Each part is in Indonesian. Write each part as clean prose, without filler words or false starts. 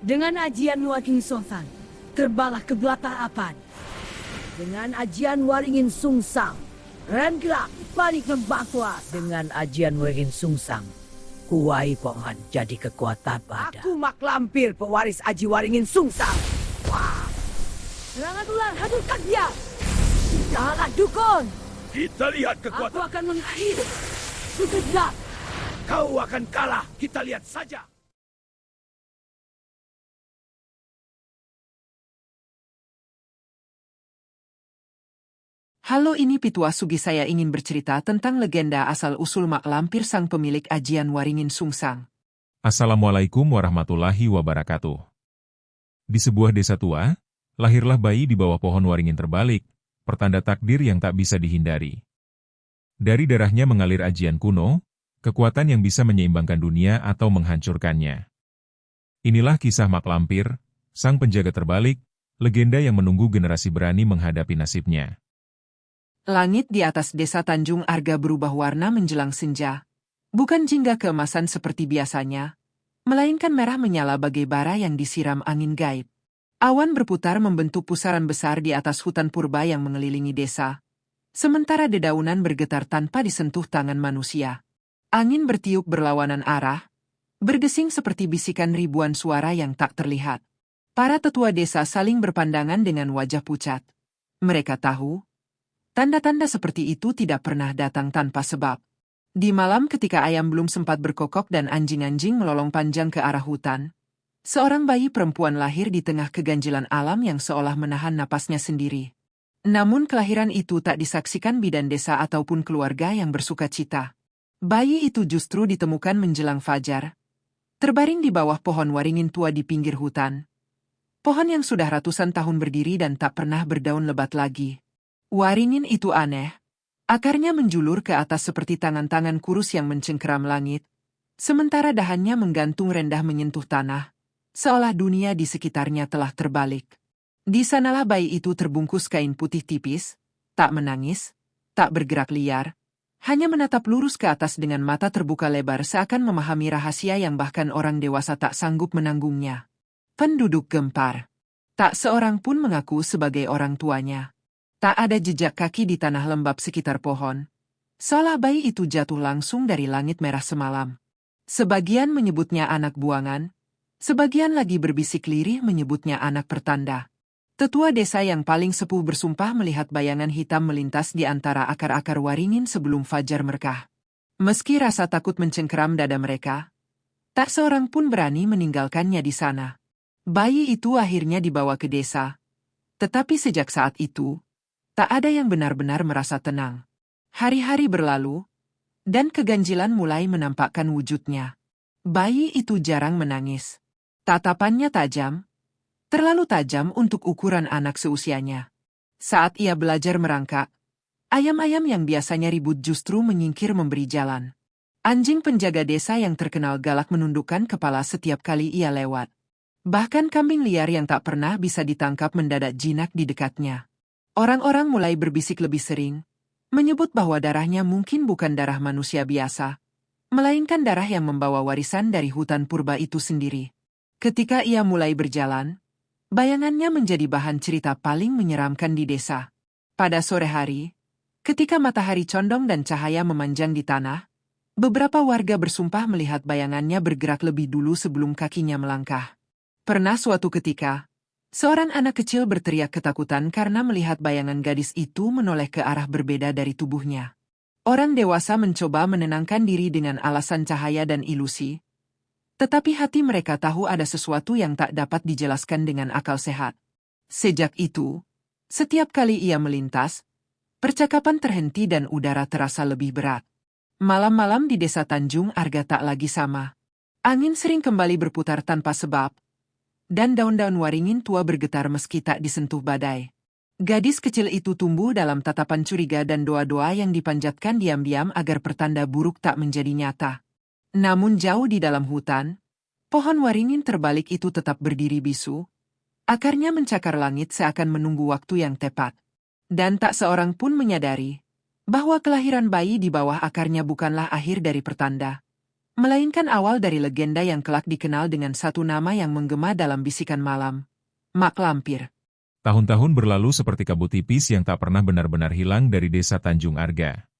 Dengan ajian Waringin Sungsang, terbalah kegelapan. Dengan ajian Waringin Sungsang, ren gelap balik membakwa. Dengan ajian Waringin Sungsang, kuai pohon jadi kekuatan badan. Aku mak lampir pewaris aji Waringin Sungsang. Wah! Serangan ular hadurkan dia. Janganlah dukun. Kita lihat kekuatan. Aku akan mengakhiri. Sekejap. Kau akan kalah. Kita lihat saja. Halo, ini Pitua Sugi. Saya ingin bercerita tentang legenda asal-usul mak lampir sang pemilik ajian Waringin Sungsang. Assalamualaikum warahmatullahi wabarakatuh. Di sebuah desa tua, lahirlah bayi di bawah pohon waringin terbalik, pertanda takdir yang tak bisa dihindari. Dari darahnya mengalir ajian kuno, kekuatan yang bisa menyeimbangkan dunia atau menghancurkannya. Inilah kisah mak lampir, sang penjaga terbalik, legenda yang menunggu generasi berani menghadapi nasibnya. Langit di atas desa Tanjung Arga berubah warna menjelang senja. Bukan jingga keemasan seperti biasanya, melainkan merah menyala bagai bara yang disiram angin gaib. Awan berputar membentuk pusaran besar di atas hutan purba yang mengelilingi desa. Sementara dedaunan bergetar tanpa disentuh tangan manusia. Angin bertiup berlawanan arah, bergesing seperti bisikan ribuan suara yang tak terlihat. Para tetua desa saling berpandangan dengan wajah pucat. Mereka tahu, tanda-tanda seperti itu tidak pernah datang tanpa sebab. Di malam ketika ayam belum sempat berkokok dan anjing-anjing melolong panjang ke arah hutan, seorang bayi perempuan lahir di tengah keganjilan alam yang seolah menahan napasnya sendiri. Namun kelahiran itu tak disaksikan bidan desa ataupun keluarga yang bersuka cita. Bayi itu justru ditemukan menjelang fajar, terbaring di bawah pohon waringin tua di pinggir hutan. Pohon yang sudah ratusan tahun berdiri dan tak pernah berdaun lebat lagi. Waringin itu aneh. Akarnya menjulur ke atas seperti tangan-tangan kurus yang mencengkeram langit, sementara dahannya menggantung rendah menyentuh tanah, seolah dunia di sekitarnya telah terbalik. Di sanalah bayi itu terbungkus kain putih tipis, tak menangis, tak bergerak liar, hanya menatap lurus ke atas dengan mata terbuka lebar seakan memahami rahasia yang bahkan orang dewasa tak sanggup menanggungnya. Penduduk gempar. Tak seorang pun mengaku sebagai orang tuanya. Tak ada jejak kaki di tanah lembab sekitar pohon. Seolah bayi itu jatuh langsung dari langit merah semalam. Sebagian menyebutnya anak buangan, sebagian lagi berbisik lirih menyebutnya anak pertanda. Tetua desa yang paling sepuh bersumpah melihat bayangan hitam melintas di antara akar-akar waringin sebelum fajar merkah. Meski rasa takut mencengkeram dada mereka, tak seorang pun berani meninggalkannya di sana. Bayi itu akhirnya dibawa ke desa. Tetapi sejak saat itu, tak ada yang benar-benar merasa tenang. Hari-hari berlalu, dan keganjilan mulai menampakkan wujudnya. Bayi itu jarang menangis. Tatapannya tajam, terlalu tajam untuk ukuran anak seusianya. Saat ia belajar merangkak, ayam-ayam yang biasanya ribut justru menyingkir memberi jalan. Anjing penjaga desa yang terkenal galak menundukkan kepala setiap kali ia lewat. Bahkan kambing liar yang tak pernah bisa ditangkap mendadak jinak di dekatnya. Orang-orang mulai berbisik lebih sering, menyebut bahwa darahnya mungkin bukan darah manusia biasa, melainkan darah yang membawa warisan dari hutan purba itu sendiri. Ketika ia mulai berjalan, bayangannya menjadi bahan cerita paling menyeramkan di desa. Pada sore hari, ketika matahari condong dan cahaya memanjang di tanah, beberapa warga bersumpah melihat bayangannya bergerak lebih dulu sebelum kakinya melangkah. Pernah suatu ketika, seorang anak kecil berteriak ketakutan karena melihat bayangan gadis itu menoleh ke arah berbeda dari tubuhnya. Orang dewasa mencoba menenangkan diri dengan alasan cahaya dan ilusi, tetapi hati mereka tahu ada sesuatu yang tak dapat dijelaskan dengan akal sehat. Sejak itu, setiap kali ia melintas, percakapan terhenti dan udara terasa lebih berat. Malam-malam di desa Tanjung Arga tak lagi sama. Angin sering kembali berputar tanpa sebab, dan daun-daun waringin tua bergetar meski tak disentuh badai. Gadis kecil itu tumbuh dalam tatapan curiga dan doa-doa yang dipanjatkan diam-diam agar pertanda buruk tak menjadi nyata. Namun jauh di dalam hutan, pohon waringin terbalik itu tetap berdiri bisu. Akarnya mencakar langit seakan menunggu waktu yang tepat. Dan tak seorang pun menyadari bahwa kelahiran bayi di bawah akarnya bukanlah akhir dari pertanda, Melainkan awal dari legenda yang kelak dikenal dengan satu nama yang menggema dalam bisikan malam, Mak Lampir. Tahun-tahun berlalu seperti kabut tipis yang tak pernah benar-benar hilang dari desa Tanjung Arga.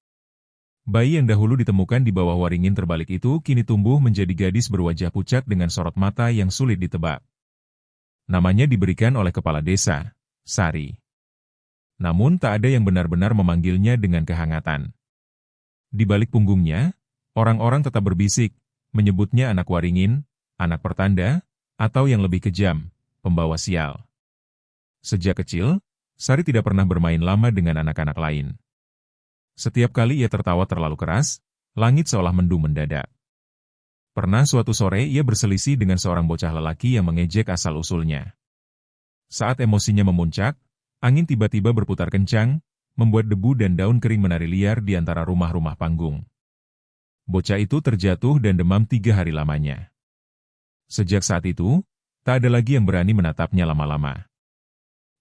Bayi yang dahulu ditemukan di bawah waringin terbalik itu kini tumbuh menjadi gadis berwajah pucat dengan sorot mata yang sulit ditebak. Namanya diberikan oleh kepala desa, Sari. Namun tak ada yang benar-benar memanggilnya dengan kehangatan. Di balik punggungnya, orang-orang tetap berbisik, menyebutnya anak waringin, anak pertanda, atau yang lebih kejam, pembawa sial. Sejak kecil, Sari tidak pernah bermain lama dengan anak-anak lain. Setiap kali ia tertawa terlalu keras, langit seolah mendung mendadak. Pernah suatu sore ia berselisih dengan seorang bocah lelaki yang mengejek asal-usulnya. Saat emosinya memuncak, angin tiba-tiba berputar kencang, membuat debu dan daun kering menari liar di antara rumah-rumah panggung. Bocah itu terjatuh dan demam 3 hari lamanya. Sejak saat itu, tak ada lagi yang berani menatapnya lama-lama.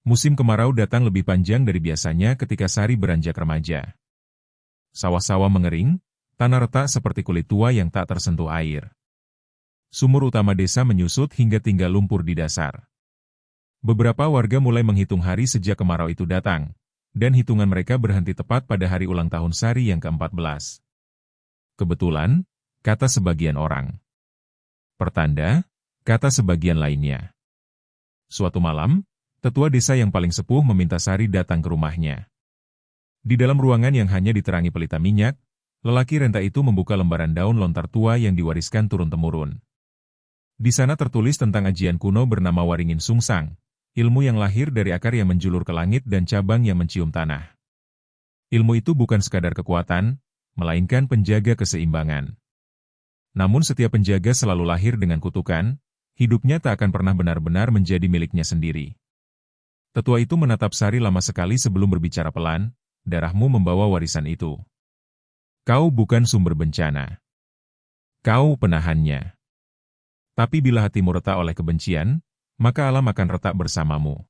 Musim kemarau datang lebih panjang dari biasanya ketika Sari beranjak remaja. Sawah-sawah mengering, tanah retak seperti kulit tua yang tak tersentuh air. Sumur utama desa menyusut hingga tinggal lumpur di dasar. Beberapa warga mulai menghitung hari sejak kemarau itu datang, dan hitungan mereka berhenti tepat pada hari ulang tahun Sari yang ke-14. Kebetulan, kata sebagian orang. Pertanda, kata sebagian lainnya. Suatu malam, tetua desa yang paling sepuh meminta Sari datang ke rumahnya. Di dalam ruangan yang hanya diterangi pelita minyak, lelaki renta itu membuka lembaran daun lontar tua yang diwariskan turun-temurun. Di sana tertulis tentang ajian kuno bernama Waringin Sungsang, ilmu yang lahir dari akar yang menjulur ke langit dan cabang yang mencium tanah. Ilmu itu bukan sekadar kekuatan, melainkan penjaga keseimbangan. Namun setiap penjaga selalu lahir dengan kutukan, hidupnya tak akan pernah benar-benar menjadi miliknya sendiri. Tetua itu menatap Sari lama sekali sebelum berbicara pelan, darahmu membawa warisan itu. Kau bukan sumber bencana. Kau penahannya. Tapi bila hatimu retak oleh kebencian, maka alam akan retak bersamamu.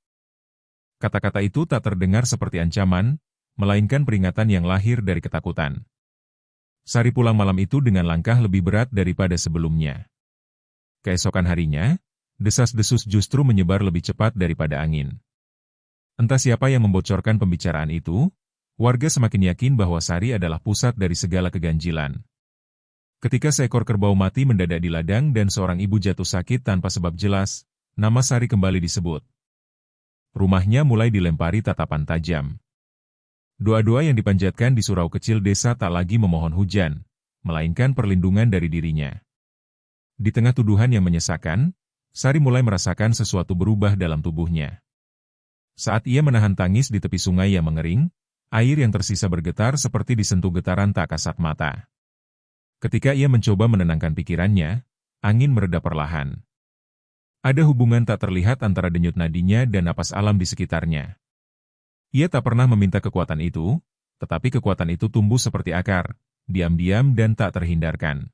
Kata-kata itu tak terdengar seperti ancaman, melainkan peringatan yang lahir dari ketakutan. Sari pulang malam itu dengan langkah lebih berat daripada sebelumnya. Keesokan harinya, desas-desus justru menyebar lebih cepat daripada angin. Entah siapa yang membocorkan pembicaraan itu, warga semakin yakin bahwa Sari adalah pusat dari segala keganjilan. Ketika seekor kerbau mati mendadak di ladang dan seorang ibu jatuh sakit tanpa sebab jelas, nama Sari kembali disebut. Rumahnya mulai dilempari tatapan tajam. Doa-doa yang dipanjatkan di surau kecil desa tak lagi memohon hujan, melainkan perlindungan dari dirinya. Di tengah tuduhan yang menyesakan, Sari mulai merasakan sesuatu berubah dalam tubuhnya. Saat ia menahan tangis di tepi sungai yang mengering, air yang tersisa bergetar seperti disentuh getaran tak kasat mata. Ketika ia mencoba menenangkan pikirannya, angin mereda perlahan. Ada hubungan tak terlihat antara denyut nadinya dan napas alam di sekitarnya. Ia tak pernah meminta kekuatan itu, tetapi kekuatan itu tumbuh seperti akar, diam-diam dan tak terhindarkan.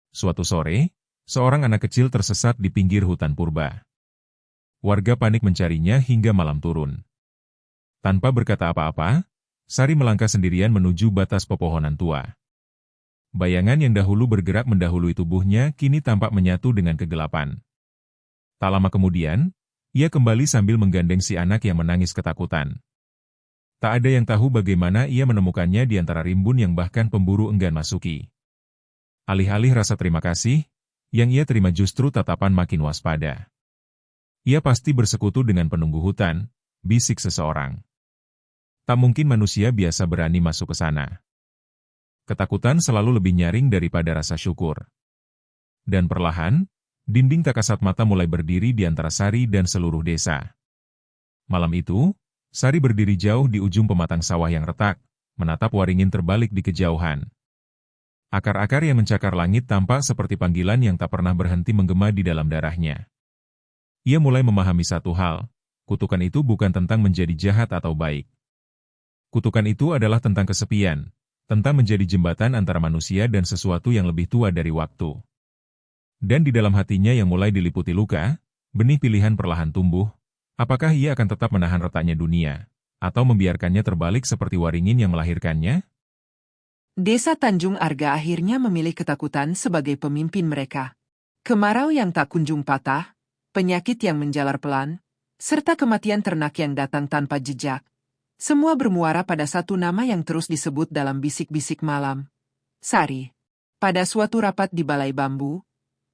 Suatu sore, seorang anak kecil tersesat di pinggir hutan purba. Warga panik mencarinya hingga malam turun. Tanpa berkata apa-apa, Sari melangkah sendirian menuju batas pepohonan tua. Bayangan yang dahulu bergerak mendahului tubuhnya kini tampak menyatu dengan kegelapan. Tak lama kemudian, ia kembali sambil menggandeng si anak yang menangis ketakutan. Tak ada yang tahu bagaimana ia menemukannya di antara rimbun yang bahkan pemburu enggan masuki. Alih-alih rasa terima kasih, yang ia terima justru tatapan makin waspada. Ia pasti bersekutu dengan penunggu hutan, bisik seseorang. Tak mungkin manusia biasa berani masuk ke sana. Ketakutan selalu lebih nyaring daripada rasa syukur. Dan perlahan, dinding tak kasat mata mulai berdiri di antara Sari dan seluruh desa. Malam itu, Sari berdiri jauh di ujung pematang sawah yang retak, menatap waringin terbalik di kejauhan. Akar-akar yang mencakar langit tampak seperti panggilan yang tak pernah berhenti menggema di dalam darahnya. Ia mulai memahami satu hal, kutukan itu bukan tentang menjadi jahat atau baik. Kutukan itu adalah tentang kesepian, tentang menjadi jembatan antara manusia dan sesuatu yang lebih tua dari waktu. Dan di dalam hatinya yang mulai diliputi luka, benih pilihan perlahan tumbuh. Apakah ia akan tetap menahan retaknya dunia, atau membiarkannya terbalik seperti waringin yang melahirkannya? Desa Tanjung Arga akhirnya memilih ketakutan sebagai pemimpin mereka. Kemarau yang tak kunjung patah, penyakit yang menjalar pelan, serta kematian ternak yang datang tanpa jejak. Semua bermuara pada satu nama yang terus disebut dalam bisik-bisik malam. Sari. Pada suatu rapat di Balai Bambu,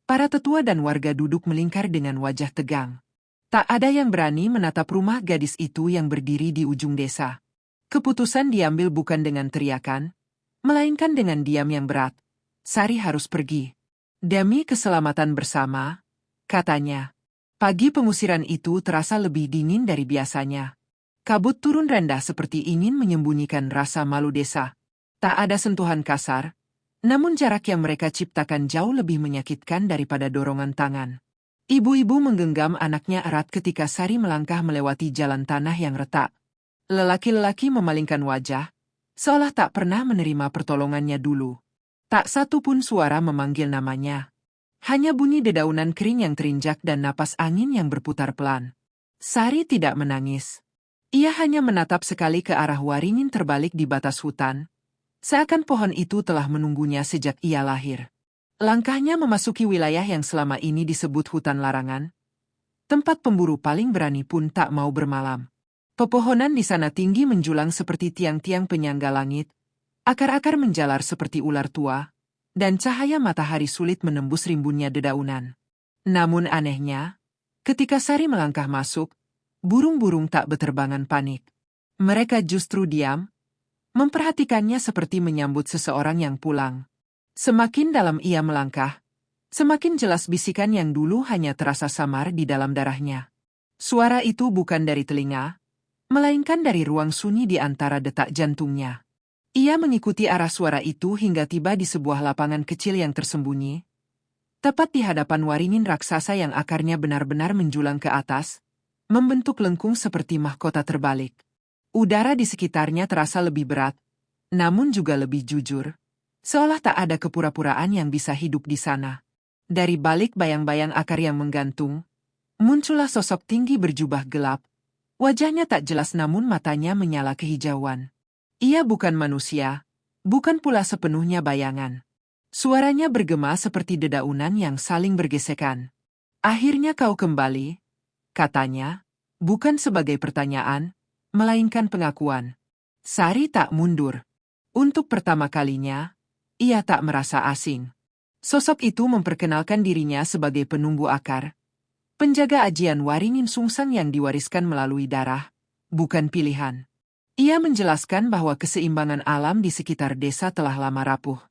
para tetua dan warga duduk melingkar dengan wajah tegang. Tak ada yang berani menatap rumah gadis itu yang berdiri di ujung desa. Keputusan diambil bukan dengan teriakan, melainkan dengan diam yang berat. Sari harus pergi. Demi keselamatan bersama, katanya. Pagi pengusiran itu terasa lebih dingin dari biasanya. Kabut turun rendah seperti ingin menyembunyikan rasa malu desa. Tak ada sentuhan kasar, namun jarak yang mereka ciptakan jauh lebih menyakitkan daripada dorongan tangan. Ibu-ibu menggenggam anaknya erat ketika Sari melangkah melewati jalan tanah yang retak. Lelaki-lelaki memalingkan wajah, seolah tak pernah menerima pertolongannya dulu. Tak satu pun suara memanggil namanya. Hanya bunyi dedaunan kering yang terinjak dan napas angin yang berputar pelan. Sari tidak menangis. Ia hanya menatap sekali ke arah waringin terbalik di batas hutan. Seakan pohon itu telah menunggunya sejak ia lahir. Langkahnya memasuki wilayah yang selama ini disebut hutan larangan. Tempat pemburu paling berani pun tak mau bermalam. Pepohonan di sana tinggi menjulang seperti tiang-tiang penyangga langit. Akar-akar menjalar seperti ular tua, dan cahaya matahari sulit menembus rimbunnya dedaunan. Namun anehnya, ketika Sari melangkah masuk, burung-burung tak beterbangan panik. Mereka justru diam, memperhatikannya seperti menyambut seseorang yang pulang. Semakin dalam ia melangkah, semakin jelas bisikan yang dulu hanya terasa samar di dalam darahnya. Suara itu bukan dari telinga, melainkan dari ruang sunyi di antara detak jantungnya. Ia mengikuti arah suara itu hingga tiba di sebuah lapangan kecil yang tersembunyi, tepat di hadapan waringin raksasa yang akarnya benar-benar menjulang ke atas, membentuk lengkung seperti mahkota terbalik. Udara di sekitarnya terasa lebih berat, namun juga lebih jujur, seolah tak ada kepura-puraan yang bisa hidup di sana. Dari balik bayang-bayang akar yang menggantung, muncullah sosok tinggi berjubah gelap. Wajahnya tak jelas namun matanya menyala kehijauan. Ia bukan manusia, bukan pula sepenuhnya bayangan. Suaranya bergema seperti dedaunan yang saling bergesekan. Akhirnya kau kembali, katanya, bukan sebagai pertanyaan, melainkan pengakuan. Sari tak mundur. Untuk pertama kalinya, ia tak merasa asing. Sosok itu memperkenalkan dirinya sebagai penumbuh akar, penjaga ajian waringin sungsang yang diwariskan melalui darah, bukan pilihan. Ia menjelaskan bahwa keseimbangan alam di sekitar desa telah lama rapuh.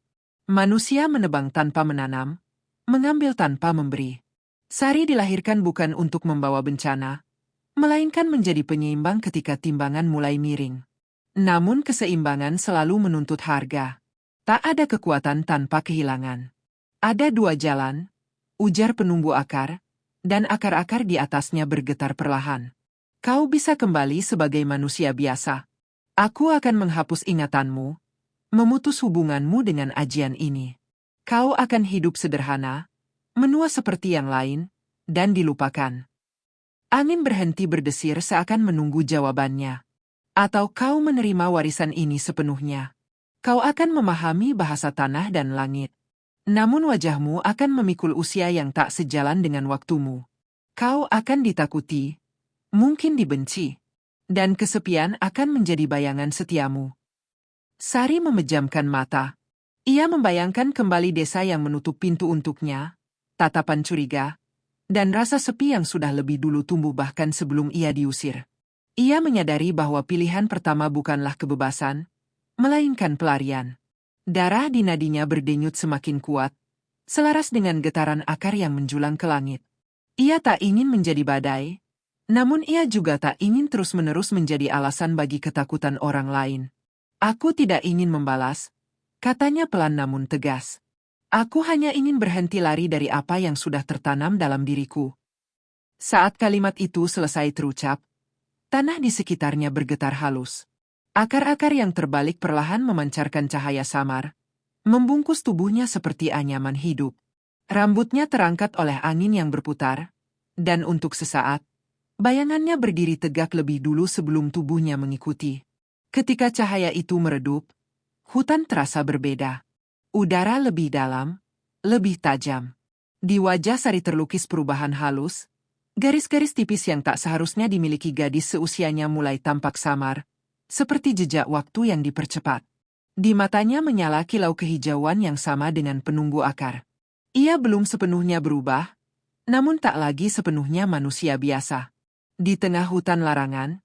Manusia menebang tanpa menanam, mengambil tanpa memberi. Sari dilahirkan bukan untuk membawa bencana, melainkan menjadi penyeimbang ketika timbangan mulai miring. Namun keseimbangan selalu menuntut harga. Tak ada kekuatan tanpa kehilangan. Ada dua jalan, ujar penumbuh akar, dan akar-akar di atasnya bergetar perlahan. Kau bisa kembali sebagai manusia biasa. Aku akan menghapus ingatanmu, memutus hubunganmu dengan ajian ini. Kau akan hidup sederhana, menua seperti yang lain, dan dilupakan. Angin berhenti berdesir seakan menunggu jawabannya. Atau kau menerima warisan ini sepenuhnya. Kau akan memahami bahasa tanah dan langit. Namun wajahmu akan memikul usia yang tak sejalan dengan waktumu. Kau akan ditakuti, mungkin dibenci, dan kesepian akan menjadi bayangan setiamu. Sari memejamkan mata. Ia membayangkan kembali desa yang menutup pintu untuknya, tatapan curiga, dan rasa sepi yang sudah lebih dulu tumbuh bahkan sebelum ia diusir. Ia menyadari bahwa pilihan pertama bukanlah kebebasan, melainkan pelarian. Darah di nadinya berdenyut semakin kuat, selaras dengan getaran akar yang menjulang ke langit. Ia tak ingin menjadi badai, namun ia juga tak ingin terus-menerus menjadi alasan bagi ketakutan orang lain. Aku tidak ingin membalas, katanya pelan namun tegas. Aku hanya ingin berhenti lari dari apa yang sudah tertanam dalam diriku. Saat kalimat itu selesai terucap, tanah di sekitarnya bergetar halus. Akar-akar yang terbalik perlahan memancarkan cahaya samar, membungkus tubuhnya seperti anyaman hidup. Rambutnya terangkat oleh angin yang berputar, dan untuk sesaat, bayangannya berdiri tegak lebih dulu sebelum tubuhnya mengikuti. Ketika cahaya itu meredup, Hutan terasa berbeda. Udara lebih dalam, lebih tajam. Di wajah Sari terlukis perubahan halus, garis-garis tipis yang tak seharusnya dimiliki gadis seusianya mulai tampak samar, seperti jejak waktu yang dipercepat. Di matanya menyala kilau kehijauan yang sama dengan penunggu akar. Ia belum sepenuhnya berubah, namun tak lagi sepenuhnya manusia biasa. Di tengah hutan larangan,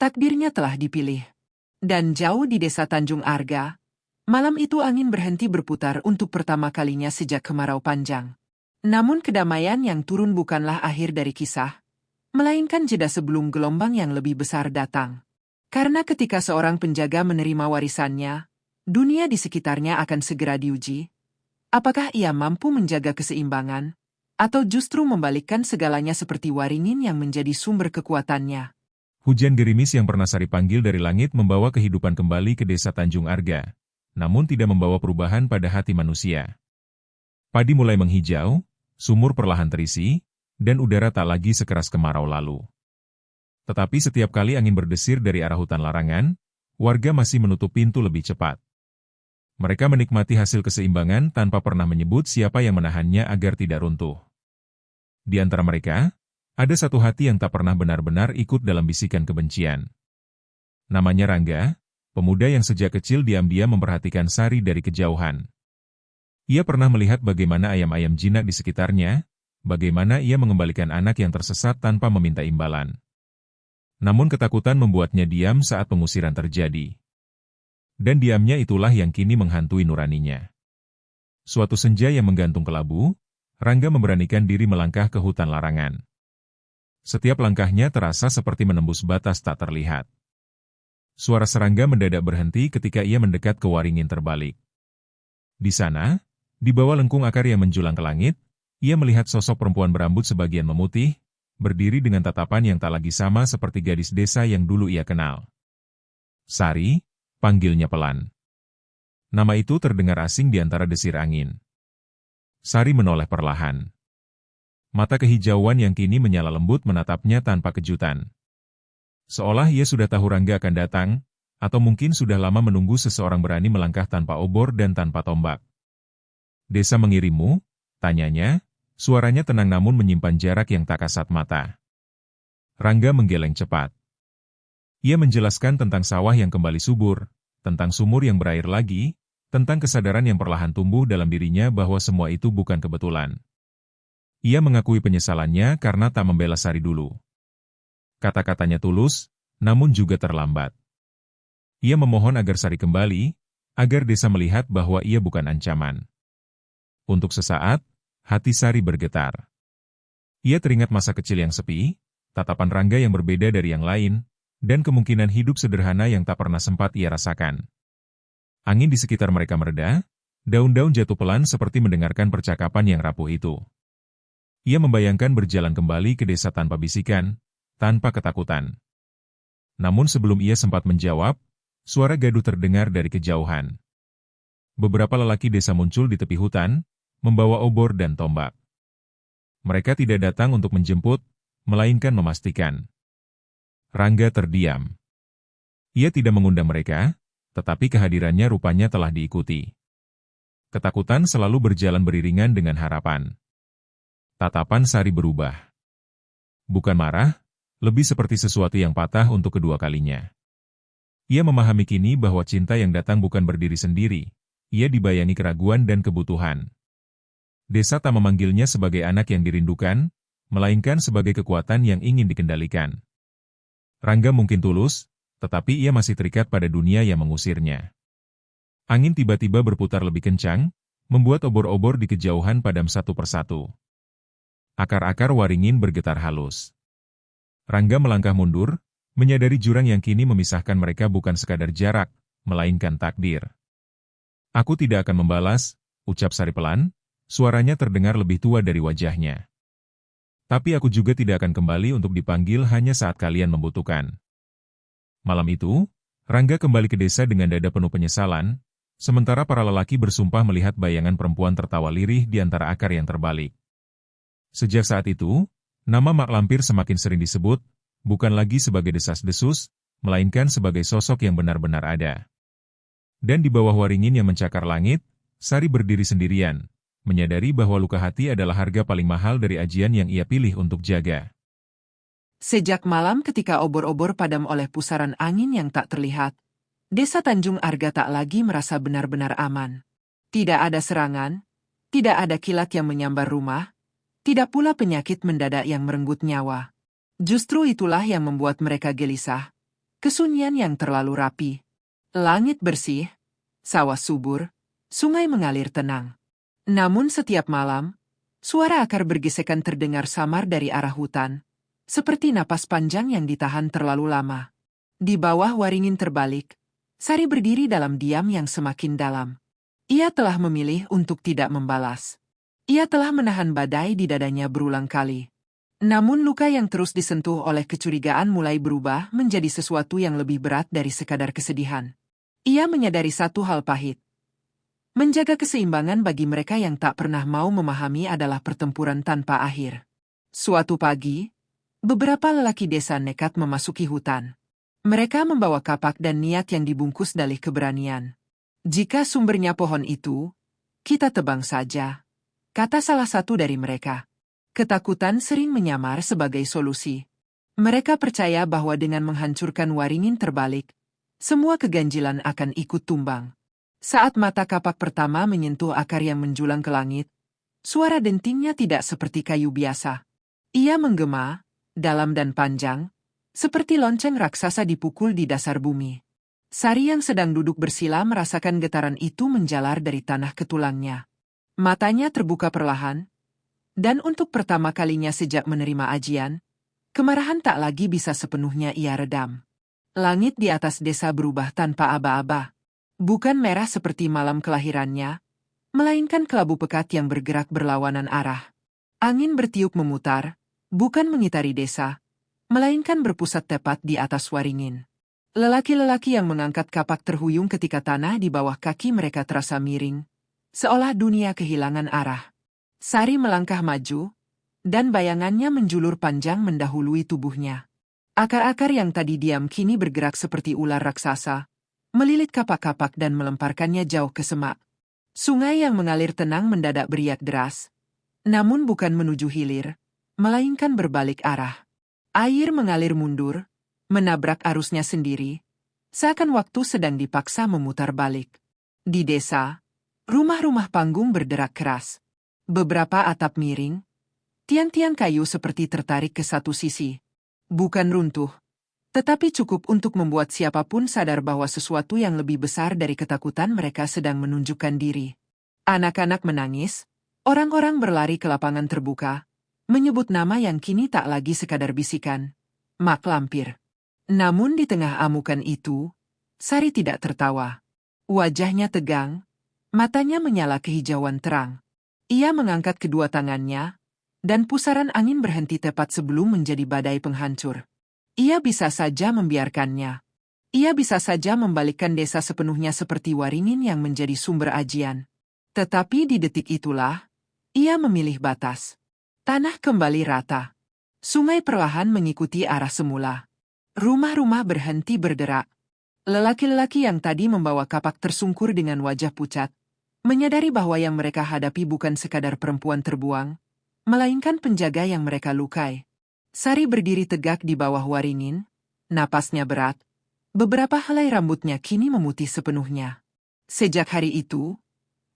takdirnya telah dipilih. Dan jauh di desa Tanjung Arga, malam itu angin berhenti berputar untuk pertama kalinya sejak kemarau panjang. Namun kedamaian yang turun bukanlah akhir dari kisah, melainkan jeda sebelum gelombang yang lebih besar datang. Karena ketika seorang penjaga menerima warisannya, dunia di sekitarnya akan segera diuji. Apakah ia mampu menjaga keseimbangan, atau justru membalikkan segalanya seperti Waringin yang menjadi sumber kekuatannya? Hujan gerimis yang pernah Sari panggil dari langit membawa kehidupan kembali ke desa Tanjung Arga, namun tidak membawa perubahan pada hati manusia. Padi mulai menghijau, sumur perlahan terisi, dan udara tak lagi sekeras kemarau lalu. Tetapi setiap kali angin berdesir dari arah hutan larangan, warga masih menutup pintu lebih cepat. Mereka menikmati hasil keseimbangan tanpa pernah menyebut siapa yang menahannya agar tidak runtuh. Di antara mereka, ada satu hati yang tak pernah benar-benar ikut dalam bisikan kebencian. Namanya Rangga, pemuda yang sejak kecil diam-diam memperhatikan Sari dari kejauhan. Ia pernah melihat bagaimana ayam-ayam jinak di sekitarnya, bagaimana ia mengembalikan anak yang tersesat tanpa meminta imbalan. Namun ketakutan membuatnya diam saat pengusiran terjadi. Dan diamnya itulah yang kini menghantui nuraninya. Suatu senja yang menggantung kelabu, Rangga memberanikan diri melangkah ke hutan larangan. Setiap langkahnya terasa seperti menembus batas tak terlihat. Suara serangga mendadak berhenti ketika ia mendekat ke Waringin terbalik. Di sana, di bawah lengkung akar yang menjulang ke langit, ia melihat sosok perempuan berambut sebagian memutih, berdiri dengan tatapan yang tak lagi sama seperti gadis desa yang dulu ia kenal. Sari, panggilnya pelan. Nama itu terdengar asing di antara desir angin. Sari menoleh perlahan. Mata kehijauan yang kini menyala lembut menatapnya tanpa kejutan. Seolah ia sudah tahu Rangga akan datang, atau mungkin sudah lama menunggu seseorang berani melangkah tanpa obor dan tanpa tombak. Desa mengirimmu? Tanyanya, suaranya tenang namun menyimpan jarak yang tak kasat mata. Rangga menggeleng cepat. Ia menjelaskan tentang sawah yang kembali subur, tentang sumur yang berair lagi, tentang kesadaran yang perlahan tumbuh dalam dirinya bahwa semua itu bukan kebetulan. Ia mengakui penyesalannya karena tak membela Sari dulu. Kata-katanya tulus, namun juga terlambat. Ia memohon agar Sari kembali, agar desa melihat bahwa ia bukan ancaman. Untuk sesaat, hati Sari bergetar. Ia teringat masa kecil yang sepi, tatapan Rangga yang berbeda dari yang lain, dan kemungkinan hidup sederhana yang tak pernah sempat ia rasakan. Angin di sekitar mereka mereda, daun-daun jatuh pelan seperti mendengarkan percakapan yang rapuh itu. Ia membayangkan berjalan kembali ke desa tanpa bisikan, tanpa ketakutan. Namun sebelum ia sempat menjawab, suara gaduh terdengar dari kejauhan. Beberapa lelaki desa muncul di tepi hutan, membawa obor dan tombak. Mereka tidak datang untuk menjemput, melainkan memastikan. Rangga terdiam. Ia tidak mengundang mereka, tetapi kehadirannya rupanya telah diikuti. Ketakutan selalu berjalan beriringan dengan harapan. Tatapan Sari berubah. Bukan marah, lebih seperti sesuatu yang patah untuk kedua kalinya. Ia memahami kini bahwa cinta yang datang bukan berdiri sendiri, ia dibayangi keraguan dan kebutuhan. Desa tak memanggilnya sebagai anak yang dirindukan, melainkan sebagai kekuatan yang ingin dikendalikan. Rangga mungkin tulus, tetapi ia masih terikat pada dunia yang mengusirnya. Angin tiba-tiba berputar lebih kencang, membuat obor-obor di kejauhan padam satu persatu. Akar-akar Waringin bergetar halus. Rangga melangkah mundur, menyadari jurang yang kini memisahkan mereka bukan sekadar jarak, melainkan takdir. Aku tidak akan membalas, ucap Sari pelan, suaranya terdengar lebih tua dari wajahnya. Tapi aku juga tidak akan kembali untuk dipanggil hanya saat kalian membutuhkan. Malam itu, Rangga kembali ke desa dengan dada penuh penyesalan, sementara para lelaki bersumpah melihat bayangan perempuan tertawa lirih di antara akar yang terbalik. Sejak saat itu, nama Mak Lampir semakin sering disebut, bukan lagi sebagai desas-desus, melainkan sebagai sosok yang benar-benar ada. Dan di bawah waringin yang mencakar langit, Sari berdiri sendirian, menyadari bahwa luka hati adalah harga paling mahal dari ajian yang ia pilih untuk jaga. Sejak malam ketika obor-obor padam oleh pusaran angin yang tak terlihat, Desa Tanjung Arga tak lagi merasa benar-benar aman. Tidak ada serangan, tidak ada kilat yang menyambar rumah, tidak pula penyakit mendadak yang merenggut nyawa. Justru itulah yang membuat mereka gelisah. Kesunyian yang terlalu rapi. Langit bersih, sawah subur, sungai mengalir tenang. Namun setiap malam, suara akar bergesekan terdengar samar dari arah hutan, seperti napas panjang yang ditahan terlalu lama. Di bawah waringin terbalik, Sari berdiri dalam diam yang semakin dalam. Ia telah memilih untuk tidak membalas. Ia telah menahan badai di dadanya berulang kali. Namun luka yang terus disentuh oleh kecurigaan mulai berubah menjadi sesuatu yang lebih berat dari sekadar kesedihan. Ia menyadari satu hal pahit. Menjaga keseimbangan bagi mereka yang tak pernah mau memahami adalah pertempuran tanpa akhir. Suatu pagi, beberapa lelaki desa nekat memasuki hutan. Mereka membawa kapak dan niat yang dibungkus dalih keberanian. Jika sumbernya pohon itu, kita tebang saja, kata salah satu dari mereka. Ketakutan sering menyamar sebagai solusi. Mereka percaya bahwa dengan menghancurkan waringin terbalik, semua keganjilan akan ikut tumbang. Saat mata kapak pertama menyentuh akar yang menjulang ke langit, suara dentingnya tidak seperti kayu biasa. Ia menggema, dalam dan panjang, seperti lonceng raksasa dipukul di dasar bumi. Sari yang sedang duduk bersila merasakan getaran itu menjalar dari tanah ke tulangnya. Matanya terbuka perlahan, dan untuk pertama kalinya sejak menerima ajian, kemarahan tak lagi bisa sepenuhnya ia redam. Langit di atas desa berubah tanpa aba-aba. Bukan merah seperti malam kelahirannya, melainkan kelabu pekat yang bergerak berlawanan arah. Angin bertiup memutar, bukan mengitari desa, melainkan berpusat tepat di atas waringin. Lelaki-lelaki yang mengangkat kapak terhuyung ketika tanah di bawah kaki mereka terasa miring, seolah dunia kehilangan arah. Sari melangkah maju, dan bayangannya menjulur panjang mendahului tubuhnya. Akar-akar yang tadi diam kini bergerak seperti ular raksasa, melilit kapak-kapak dan melemparkannya jauh ke semak. Sungai yang mengalir tenang mendadak beriak deras, namun bukan menuju hilir, melainkan berbalik arah. Air mengalir mundur, menabrak arusnya sendiri, seakan waktu sedang dipaksa memutar balik. Di desa, rumah-rumah panggung berderak keras. Beberapa atap miring, tiang-tiang kayu seperti tertarik ke satu sisi. Bukan runtuh, tetapi cukup untuk membuat siapapun sadar bahwa sesuatu yang lebih besar dari ketakutan mereka sedang menunjukkan diri. Anak-anak menangis, orang-orang berlari ke lapangan terbuka, menyebut nama yang kini tak lagi sekadar bisikan, Mak Lampir. Namun di tengah amukan itu, Sari tidak tertawa. Wajahnya tegang, matanya menyala kehijauan terang. Ia mengangkat kedua tangannya, dan pusaran angin berhenti tepat sebelum menjadi badai penghancur. Ia bisa saja membiarkannya. Ia bisa saja membalikkan desa sepenuhnya seperti waringin yang menjadi sumber ajian. Tetapi di detik itulah, ia memilih batas. Tanah kembali rata. Sungai perlahan mengikuti arah semula. Rumah-rumah berhenti berderak. Lelaki-lelaki yang tadi membawa kapak tersungkur dengan wajah pucat, menyadari bahwa yang mereka hadapi bukan sekadar perempuan terbuang, melainkan penjaga yang mereka lukai. Sari berdiri tegak di bawah waringin, napasnya berat. Beberapa helai rambutnya kini memutih sepenuhnya. Sejak hari itu,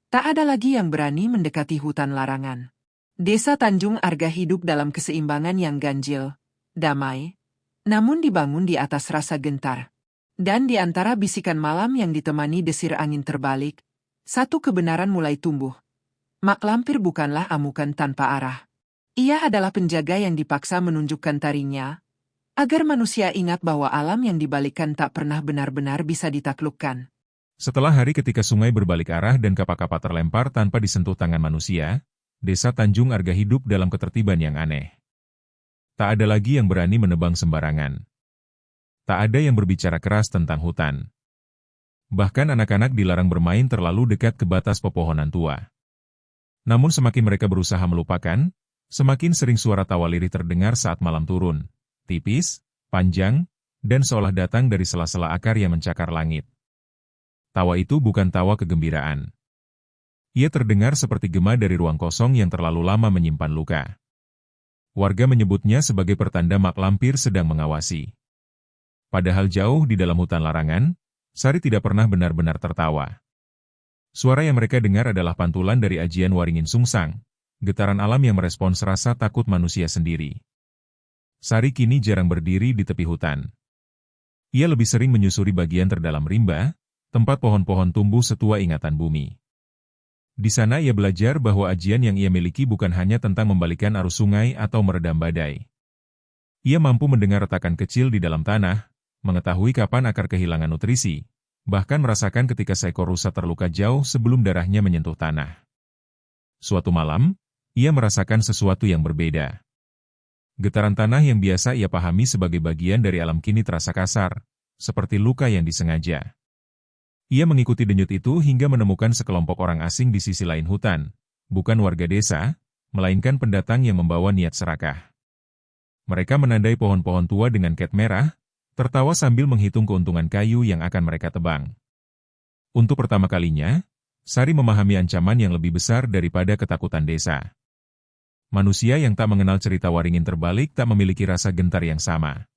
tak ada lagi yang berani mendekati hutan larangan. Desa Tanjung Arga hidup dalam keseimbangan yang ganjil, damai, namun dibangun di atas rasa gentar. Dan di antara bisikan malam yang ditemani desir angin terbalik, satu kebenaran mulai tumbuh. Mak Lampir bukanlah amukan tanpa arah. Ia adalah penjaga yang dipaksa menunjukkan tarinya, agar manusia ingat bahwa alam yang dibalikkan tak pernah benar-benar bisa ditaklukkan. Setelah hari ketika sungai berbalik arah dan kapak-kapak terlempar tanpa disentuh tangan manusia, Desa Tanjung Arga hidup dalam ketertiban yang aneh. Tak ada lagi yang berani menebang sembarangan. Tak ada yang berbicara keras tentang hutan. Bahkan anak-anak dilarang bermain terlalu dekat ke batas pepohonan tua. Namun semakin mereka berusaha melupakan, semakin sering suara tawa lirih terdengar saat malam turun, tipis, panjang, dan seolah datang dari sela-sela akar yang mencakar langit. Tawa itu bukan tawa kegembiraan. Ia terdengar seperti gema dari ruang kosong yang terlalu lama menyimpan luka. Warga menyebutnya sebagai pertanda mak lampir sedang mengawasi. Padahal jauh di dalam hutan larangan, Sari tidak pernah benar-benar tertawa. Suara yang mereka dengar adalah pantulan dari ajian Waringin Sungsang, getaran alam yang merespons rasa takut manusia sendiri. Sari kini jarang berdiri di tepi hutan. Ia lebih sering menyusuri bagian terdalam rimba, tempat pohon-pohon tumbuh setua ingatan bumi. Di sana ia belajar bahwa ajian yang ia miliki bukan hanya tentang membalikan arus sungai atau meredam badai. Ia mampu mendengar retakan kecil di dalam tanah, mengetahui kapan akar kehilangan nutrisi, bahkan merasakan ketika seekor rusa terluka jauh sebelum darahnya menyentuh tanah. Suatu malam, ia merasakan sesuatu yang berbeda. Getaran tanah yang biasa ia pahami sebagai bagian dari alam kini terasa kasar, seperti luka yang disengaja. Ia mengikuti denyut itu hingga menemukan sekelompok orang asing di sisi lain hutan, bukan warga desa, melainkan pendatang yang membawa niat serakah. Mereka menandai pohon-pohon tua dengan cat merah, tertawa sambil menghitung keuntungan kayu yang akan mereka tebang. Untuk pertama kalinya, Sari memahami ancaman yang lebih besar daripada ketakutan desa. Manusia yang tak mengenal cerita Waringin terbalik tak memiliki rasa gentar yang sama.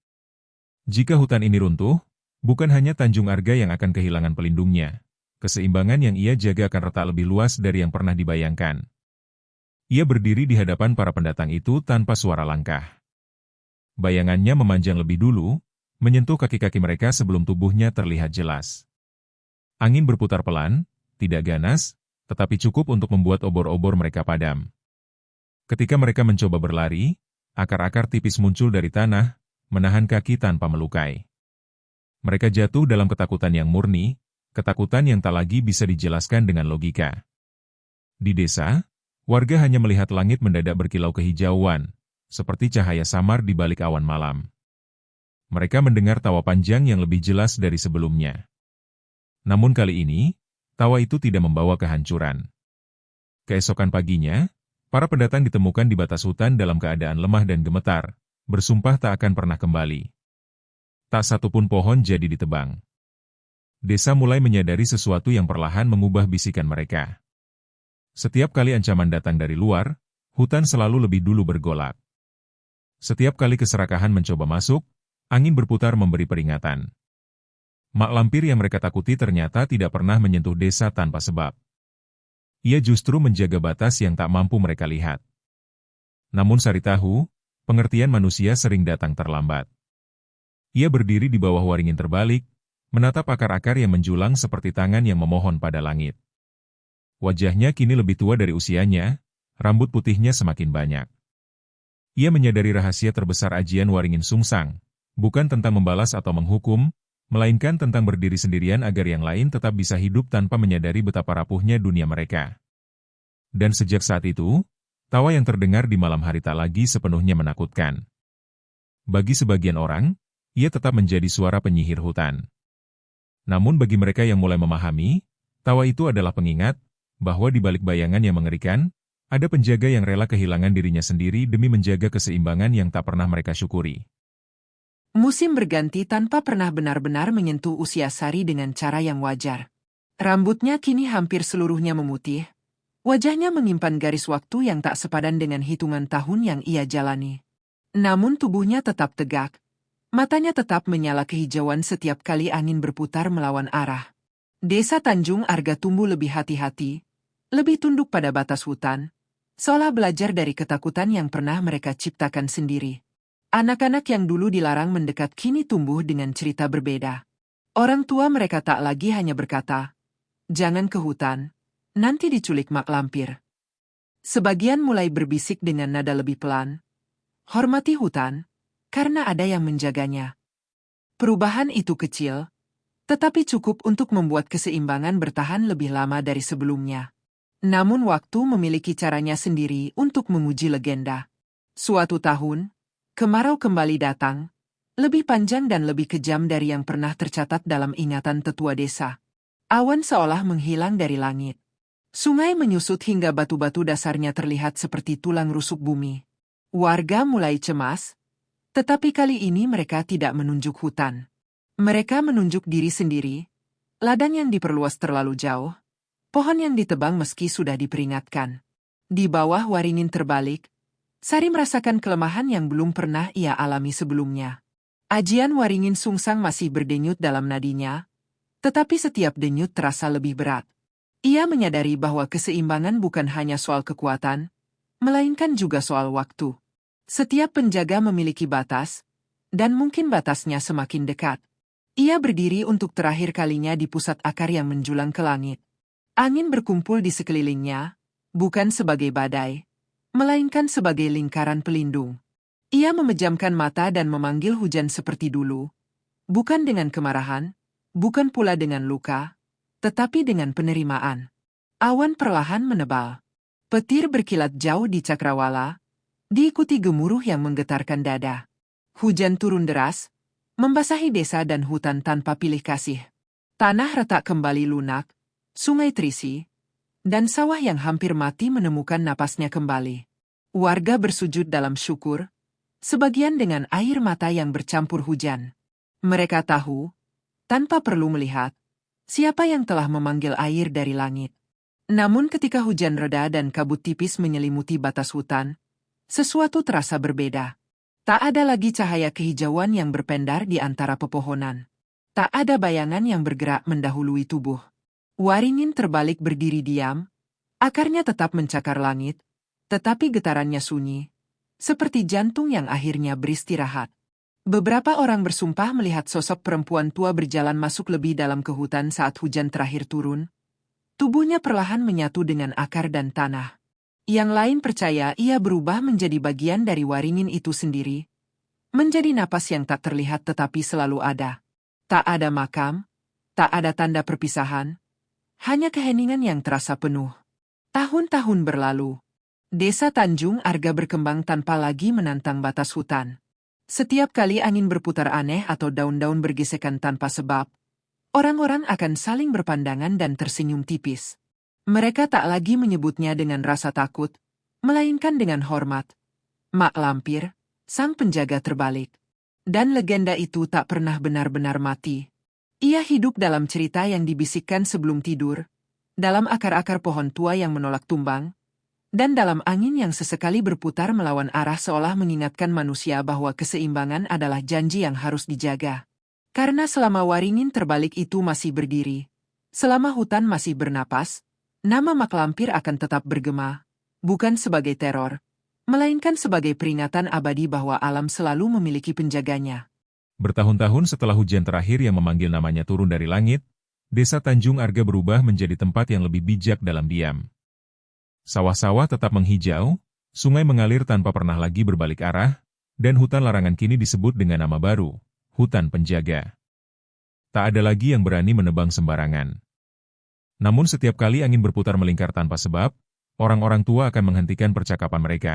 Jika hutan ini runtuh, bukan hanya Tanjung Arga yang akan kehilangan pelindungnya, keseimbangan yang ia jaga akan retak lebih luas dari yang pernah dibayangkan. Ia berdiri di hadapan para pendatang itu tanpa suara langkah. Bayangannya memanjang lebih dulu, menyentuh kaki-kaki mereka sebelum tubuhnya terlihat jelas. Angin berputar pelan, tidak ganas, tetapi cukup untuk membuat obor-obor mereka padam. Ketika mereka mencoba berlari, akar-akar tipis muncul dari tanah, menahan kaki tanpa melukai. Mereka jatuh dalam ketakutan yang murni, ketakutan yang tak lagi bisa dijelaskan dengan logika. Di desa, warga hanya melihat langit mendadak berkilau kehijauan, seperti cahaya samar di balik awan malam. Mereka mendengar tawa panjang yang lebih jelas dari sebelumnya. Namun kali ini, tawa itu tidak membawa kehancuran. Keesokan paginya, para pendatang ditemukan di batas hutan dalam keadaan lemah dan gemetar, bersumpah tak akan pernah kembali. Tak satupun pohon jadi ditebang. Desa mulai menyadari sesuatu yang perlahan mengubah bisikan mereka. Setiap kali ancaman datang dari luar, hutan selalu lebih dulu bergolak. Setiap kali keserakahan mencoba masuk, angin berputar memberi peringatan. Mak lampir yang mereka takuti ternyata tidak pernah menyentuh desa tanpa sebab. Ia justru menjaga batas yang tak mampu mereka lihat. Namun Sari tahu, pengertian manusia sering datang terlambat. Ia berdiri di bawah Waringin terbalik, menatap akar-akar yang menjulang seperti tangan yang memohon pada langit. Wajahnya kini lebih tua dari usianya, rambut putihnya semakin banyak. Ia menyadari rahasia terbesar ajian Waringin Sungsang, bukan tentang membalas atau menghukum, melainkan tentang berdiri sendirian agar yang lain tetap bisa hidup tanpa menyadari betapa rapuhnya dunia mereka. Dan sejak saat itu, tawa yang terdengar di malam hari tak lagi sepenuhnya menakutkan. Bagi sebagian orang, ia tetap menjadi suara penyihir hutan. Namun bagi mereka yang mulai memahami, tawa itu adalah pengingat bahwa di balik bayangan yang mengerikan, ada penjaga yang rela kehilangan dirinya sendiri demi menjaga keseimbangan yang tak pernah mereka syukuri. Musim berganti tanpa pernah benar-benar menyentuh usia Sari dengan cara yang wajar. Rambutnya kini hampir seluruhnya memutih. Wajahnya menyimpan garis waktu yang tak sepadan dengan hitungan tahun yang ia jalani. Namun tubuhnya tetap tegak. Matanya tetap menyala kehijauan setiap kali angin berputar melawan arah. Desa Tanjung Arga tumbuh lebih hati-hati, lebih tunduk pada batas hutan, seolah belajar dari ketakutan yang pernah mereka ciptakan sendiri. Anak-anak yang dulu dilarang mendekat kini tumbuh dengan cerita berbeda. Orang tua mereka tak lagi hanya berkata, "Jangan ke hutan, nanti diculik mak lampir." Sebagian mulai berbisik dengan nada lebih pelan, "Hormati hutan, karena ada yang menjaganya." Perubahan itu kecil, tetapi cukup untuk membuat keseimbangan bertahan lebih lama dari sebelumnya. Namun waktu memiliki caranya sendiri untuk menguji legenda. Suatu tahun, kemarau kembali datang, lebih panjang dan lebih kejam dari yang pernah tercatat dalam ingatan tetua desa. Awan seolah menghilang dari langit. Sungai menyusut hingga batu-batu dasarnya terlihat seperti tulang rusuk bumi. Warga mulai cemas, tetapi kali ini mereka tidak menunjuk hutan. Mereka menunjuk diri sendiri, Ladang yang diperluas terlalu jauh, pohon yang ditebang meski sudah diperingatkan. Di bawah waringin terbalik, Sari merasakan kelemahan yang belum pernah ia alami sebelumnya. Ajian waringin sungsang masih berdenyut dalam nadinya, tetapi setiap denyut terasa lebih berat. Ia menyadari bahwa keseimbangan bukan hanya soal kekuatan, melainkan juga soal waktu. Setiap penjaga memiliki batas, dan mungkin batasnya semakin dekat. Ia berdiri untuk terakhir kalinya di pusat akar yang menjulang ke langit. Angin berkumpul di sekelilingnya, bukan sebagai badai, melainkan sebagai lingkaran pelindung. Ia memejamkan mata dan memanggil hujan seperti dulu, bukan dengan kemarahan, bukan pula dengan luka, tetapi dengan penerimaan. Awan perlahan menebal. Petir berkilat jauh di cakrawala, diikuti gemuruh yang menggetarkan dada. Hujan turun deras, membasahi desa dan hutan tanpa pilih kasih. Tanah retak kembali lunak, sungai terisi, dan sawah yang hampir mati menemukan napasnya kembali. Warga bersujud dalam syukur, sebagian dengan air mata yang bercampur hujan. Mereka tahu, tanpa perlu melihat, siapa yang telah memanggil air dari langit. Namun ketika hujan reda dan kabut tipis menyelimuti batas hutan, sesuatu terasa berbeda. Tak ada lagi cahaya kehijauan yang berpendar di antara pepohonan. Tak ada bayangan yang bergerak mendahului tubuh. Waringin terbalik berdiri diam, akarnya tetap mencakar langit, tetapi getarannya sunyi, seperti jantung yang akhirnya beristirahat. Beberapa orang bersumpah melihat sosok perempuan tua berjalan masuk lebih dalam ke hutan saat hujan terakhir turun. Tubuhnya perlahan menyatu dengan akar dan tanah. Yang lain percaya ia berubah menjadi bagian dari waringin itu sendiri, menjadi napas yang tak terlihat tetapi selalu ada. Tak ada makam, tak ada tanda perpisahan, hanya keheningan yang terasa penuh. Tahun-tahun berlalu. Desa Tanjung Arga berkembang tanpa lagi menantang batas hutan. Setiap kali angin berputar aneh atau daun-daun bergesekan tanpa sebab, orang-orang akan saling berpandangan dan tersenyum tipis. Mereka tak lagi menyebutnya dengan rasa takut, melainkan dengan hormat. Mak Lampir, sang penjaga terbalik. Dan legenda itu tak pernah benar-benar mati. Ia hidup dalam cerita yang dibisikkan sebelum tidur, dalam akar-akar pohon tua yang menolak tumbang, dan dalam angin yang sesekali berputar melawan arah seolah mengingatkan manusia bahwa keseimbangan adalah janji yang harus dijaga. Karena selama waringin terbalik itu masih berdiri, selama hutan masih bernapas, nama Mak Lampir akan tetap bergema, bukan sebagai teror, melainkan sebagai peringatan abadi bahwa alam selalu memiliki penjaganya. Bertahun-tahun setelah hujan terakhir yang memanggil namanya turun dari langit, desa Tanjung Arga berubah menjadi tempat yang lebih bijak dalam diam. Sawah-sawah tetap menghijau, sungai mengalir tanpa pernah lagi berbalik arah, dan hutan larangan kini disebut dengan nama baru, hutan penjaga. Tak ada lagi yang berani menebang sembarangan. Namun setiap kali angin berputar melingkar tanpa sebab, orang-orang tua akan menghentikan percakapan mereka,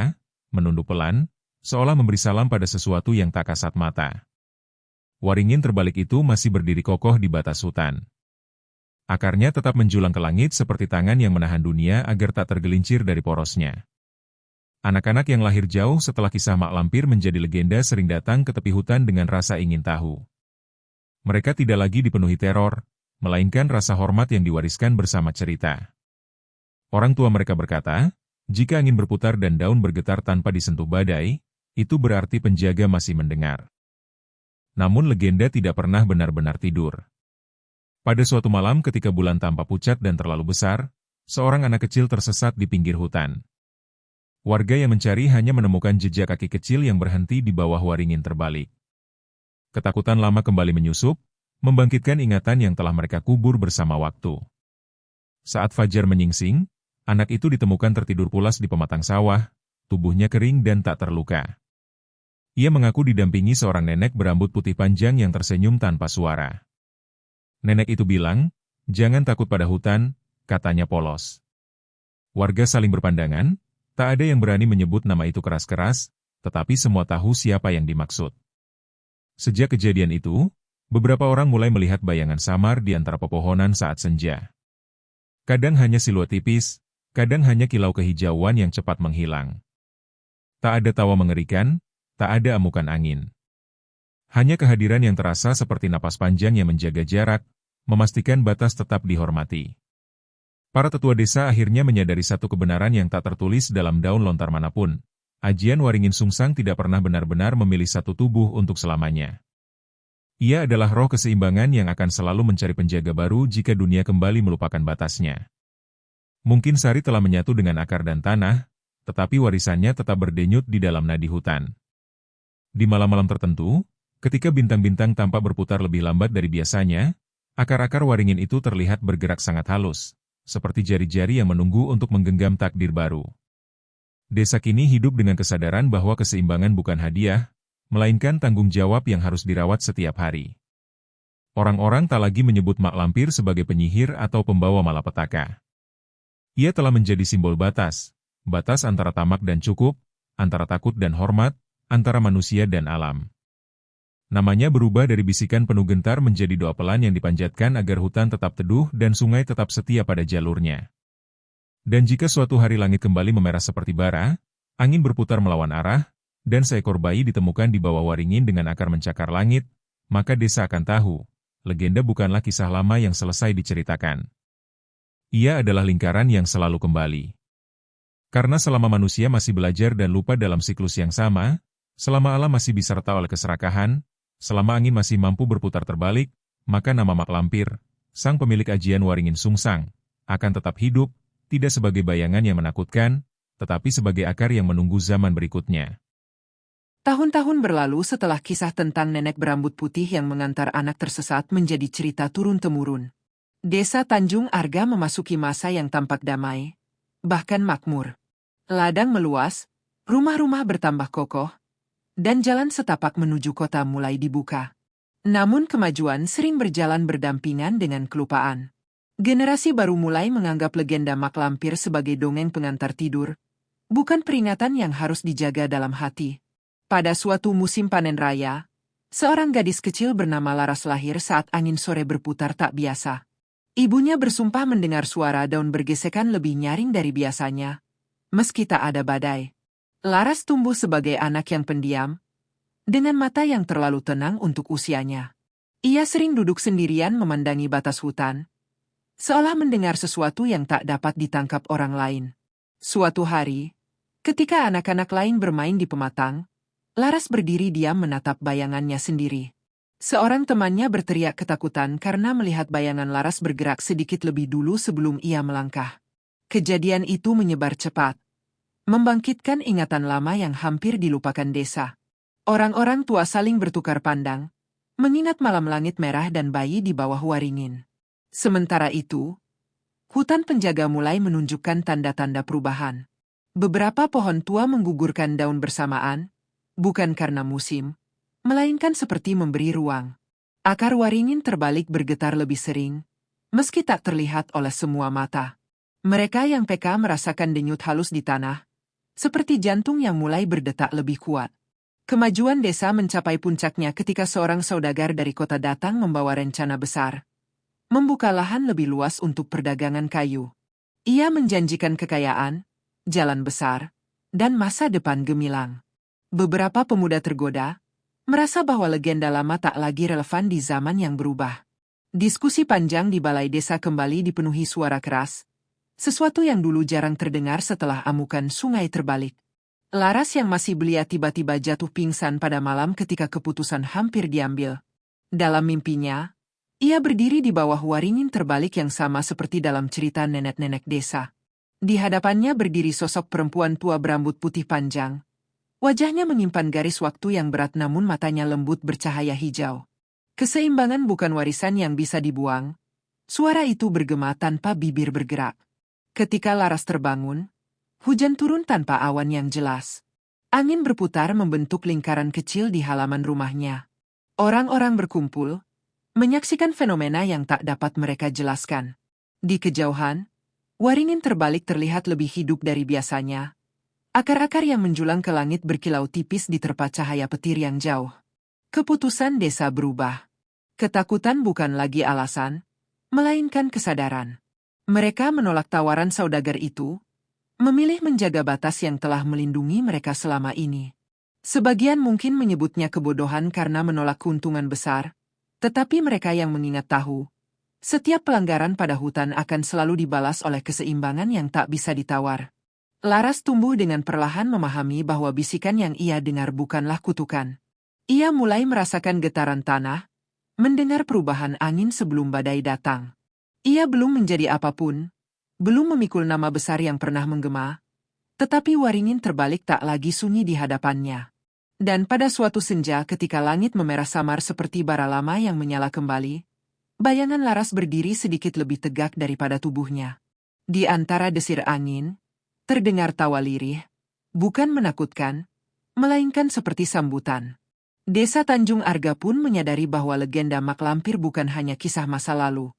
menunduk pelan, seolah memberi salam pada sesuatu yang tak kasat mata. Waringin terbalik itu masih berdiri kokoh di batas hutan. Akarnya tetap menjulang ke langit seperti tangan yang menahan dunia agar tak tergelincir dari porosnya. Anak-anak yang lahir jauh setelah kisah Mak Lampir menjadi legenda sering datang ke tepi hutan dengan rasa ingin tahu. Mereka tidak lagi dipenuhi teror, melainkan rasa hormat yang diwariskan bersama cerita. Orang tua mereka berkata, jika angin berputar dan daun bergetar tanpa disentuh badai, itu berarti penjaga masih mendengar. Namun legenda tidak pernah benar-benar tidur. Pada suatu malam ketika bulan tampak pucat dan terlalu besar, seorang anak kecil tersesat di pinggir hutan. Warga yang mencari hanya menemukan jejak kaki kecil yang berhenti di bawah waringin terbalik. Ketakutan lama kembali menyusup, membangkitkan ingatan yang telah mereka kubur bersama waktu. Saat fajar menyingsing, anak itu ditemukan tertidur pulas di pematang sawah, tubuhnya kering dan tak terluka. Ia mengaku didampingi seorang nenek berambut putih panjang yang tersenyum tanpa suara. Nenek itu bilang, "Jangan takut pada hutan," katanya polos. Warga saling berpandangan, tak ada yang berani menyebut nama itu keras-keras, tetapi semua tahu siapa yang dimaksud. Sejak kejadian itu, beberapa orang mulai melihat bayangan samar di antara pepohonan saat senja. Kadang hanya siluet tipis, kadang hanya kilau kehijauan yang cepat menghilang. Tak ada tawa mengerikan, tak ada amukan angin. Hanya kehadiran yang terasa seperti napas panjang yang menjaga jarak, memastikan batas tetap dihormati. Para tetua desa akhirnya menyadari satu kebenaran yang tak tertulis dalam daun lontar manapun. Ajian Waringin Sungsang tidak pernah benar-benar memilih satu tubuh untuk selamanya. Ia adalah roh keseimbangan yang akan selalu mencari penjaga baru jika dunia kembali melupakan batasnya. Mungkin Sari telah menyatu dengan akar dan tanah, tetapi warisannya tetap berdenyut di dalam nadi hutan. Di malam-malam tertentu, ketika bintang-bintang tampak berputar lebih lambat dari biasanya, akar-akar waringin itu terlihat bergerak sangat halus, seperti jari-jari yang menunggu untuk menggenggam takdir baru. Desa kini hidup dengan kesadaran bahwa keseimbangan bukan hadiah, melainkan tanggung jawab yang harus dirawat setiap hari. Orang-orang tak lagi menyebut Mak Lampir sebagai penyihir atau pembawa malapetaka. Ia telah menjadi simbol batas antara tamak dan cukup, antara takut dan hormat, antara manusia dan alam. Namanya berubah dari bisikan penuh gentar menjadi doa pelan yang dipanjatkan agar hutan tetap teduh dan sungai tetap setia pada jalurnya. Dan jika suatu hari langit kembali memerah seperti bara, angin berputar melawan arah, dan seekor bayi ditemukan di bawah waringin dengan akar mencakar langit, maka desa akan tahu, legenda bukanlah kisah lama yang selesai diceritakan. Ia adalah lingkaran yang selalu kembali. Karena selama manusia masih belajar dan lupa dalam siklus yang sama, selama alam masih diserta oleh keserakahan, selama angin masih mampu berputar terbalik, maka nama Mak Lampir, sang pemilik ajian Waringin Sungsang, akan tetap hidup, tidak sebagai bayangan yang menakutkan, tetapi sebagai akar yang menunggu zaman berikutnya. Tahun-tahun berlalu setelah kisah tentang nenek berambut putih yang mengantar anak tersesat menjadi cerita turun-temurun. Desa Tanjung Arga memasuki masa yang tampak damai, bahkan makmur. Ladang meluas, rumah-rumah bertambah kokoh, dan jalan setapak menuju kota mulai dibuka. Namun kemajuan sering berjalan berdampingan dengan kelupaan. Generasi baru mulai menganggap legenda Mak Lampir sebagai dongeng pengantar tidur, bukan peringatan yang harus dijaga dalam hati. Pada suatu musim panen raya, seorang gadis kecil bernama Laras lahir saat angin sore berputar tak biasa. Ibunya bersumpah mendengar suara daun bergesekan lebih nyaring dari biasanya, meski tak ada badai. Laras tumbuh sebagai anak yang pendiam, dengan mata yang terlalu tenang untuk usianya. Ia sering duduk sendirian memandangi batas hutan, seolah mendengar sesuatu yang tak dapat ditangkap orang lain. Suatu hari, ketika anak-anak lain bermain di pematang, Laras berdiri diam menatap bayangannya sendiri. Seorang temannya berteriak ketakutan karena melihat bayangan Laras bergerak sedikit lebih dulu sebelum ia melangkah. Kejadian itu menyebar cepat, membangkitkan ingatan lama yang hampir dilupakan desa. Orang-orang tua saling bertukar pandang, mengingat malam langit merah dan bayi di bawah waringin. Sementara itu, hutan penjaga mulai menunjukkan tanda-tanda perubahan. Beberapa pohon tua menggugurkan daun bersamaan, bukan karena musim, melainkan seperti memberi ruang. Akar waringin terbalik bergetar lebih sering, meski tak terlihat oleh semua mata. Mereka yang peka merasakan denyut halus di tanah, seperti jantung yang mulai berdetak lebih kuat. Kemajuan desa mencapai puncaknya ketika seorang saudagar dari kota datang membawa rencana besar. Membuka lahan lebih luas untuk perdagangan kayu. Ia menjanjikan kekayaan, jalan besar, dan masa depan gemilang. Beberapa pemuda tergoda, merasa bahwa legenda lama tak lagi relevan di zaman yang berubah. Diskusi panjang di balai desa kembali dipenuhi suara keras, sesuatu yang dulu jarang terdengar setelah amukan sungai terbalik. Laras yang masih belia tiba-tiba jatuh pingsan pada malam ketika keputusan hampir diambil. Dalam mimpinya, ia berdiri di bawah waringin terbalik yang sama seperti dalam cerita nenek-nenek desa. Di hadapannya berdiri sosok perempuan tua berambut putih panjang. Wajahnya menyimpan garis waktu yang berat namun matanya lembut bercahaya hijau. Keseimbangan bukan warisan yang bisa dibuang. Suara itu bergema tanpa bibir bergerak. Ketika Laras terbangun, hujan turun tanpa awan yang jelas. Angin berputar membentuk lingkaran kecil di halaman rumahnya. Orang-orang berkumpul, menyaksikan fenomena yang tak dapat mereka jelaskan. Di kejauhan, waringin terbalik terlihat lebih hidup dari biasanya. Akar-akar yang menjulang ke langit berkilau tipis diterpa cahaya petir yang jauh. Keputusan desa berubah. Ketakutan bukan lagi alasan, melainkan kesadaran. Mereka menolak tawaran saudagar itu, memilih menjaga batas yang telah melindungi mereka selama ini. Sebagian mungkin menyebutnya kebodohan karena menolak keuntungan besar, tetapi mereka yang mengingat tahu, Setiap pelanggaran pada hutan akan selalu dibalas oleh keseimbangan yang tak bisa ditawar. Laras tumbuh dengan perlahan memahami bahwa bisikan yang ia dengar bukanlah kutukan. Ia mulai merasakan getaran tanah, mendengar perubahan angin sebelum badai datang. Ia belum menjadi apapun, belum memikul nama besar yang pernah menggema, tetapi Waringin terbalik tak lagi sunyi di hadapannya. Dan pada suatu senja ketika langit memerah samar seperti bara lama yang menyala kembali, bayangan Laras berdiri sedikit lebih tegak daripada tubuhnya. Di antara desir angin, terdengar tawa lirih, bukan menakutkan, melainkan seperti sambutan. Desa Tanjung Arga pun menyadari bahwa legenda Mak Lampir bukan hanya kisah masa lalu.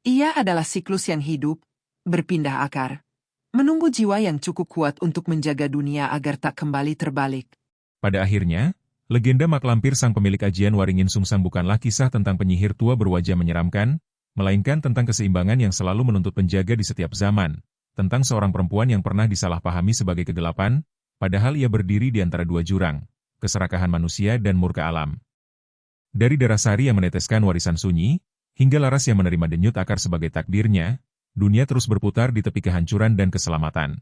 Ia adalah siklus yang hidup, berpindah akar, menunggu jiwa yang cukup kuat untuk menjaga dunia agar tak kembali terbalik. Pada akhirnya, legenda Mak Lampir sang pemilik ajian Waringin Sungsang bukanlah kisah tentang penyihir tua berwajah menyeramkan, melainkan tentang keseimbangan yang selalu menuntut penjaga di setiap zaman, tentang seorang perempuan yang pernah disalahpahami sebagai kegelapan, padahal ia berdiri di antara dua jurang, keserakahan manusia dan murka alam. Dari Darasari yang meneteskan warisan sunyi, hingga Laras yang menerima denyut akar sebagai takdirnya, dunia terus berputar di tepi kehancuran dan keselamatan.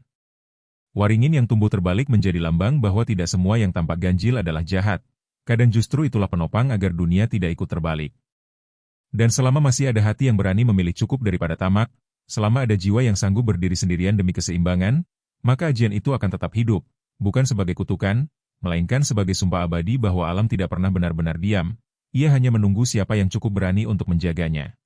Waringin yang tumbuh terbalik menjadi lambang bahwa tidak semua yang tampak ganjil adalah jahat, kadang justru itulah penopang agar dunia tidak ikut terbalik. Dan selama masih ada hati yang berani memilih cukup daripada tamak, selama ada jiwa yang sanggup berdiri sendirian demi keseimbangan, maka ajian itu akan tetap hidup, bukan sebagai kutukan, melainkan sebagai sumpah abadi bahwa alam tidak pernah benar-benar diam, ia hanya menunggu siapa yang cukup berani untuk menjaganya.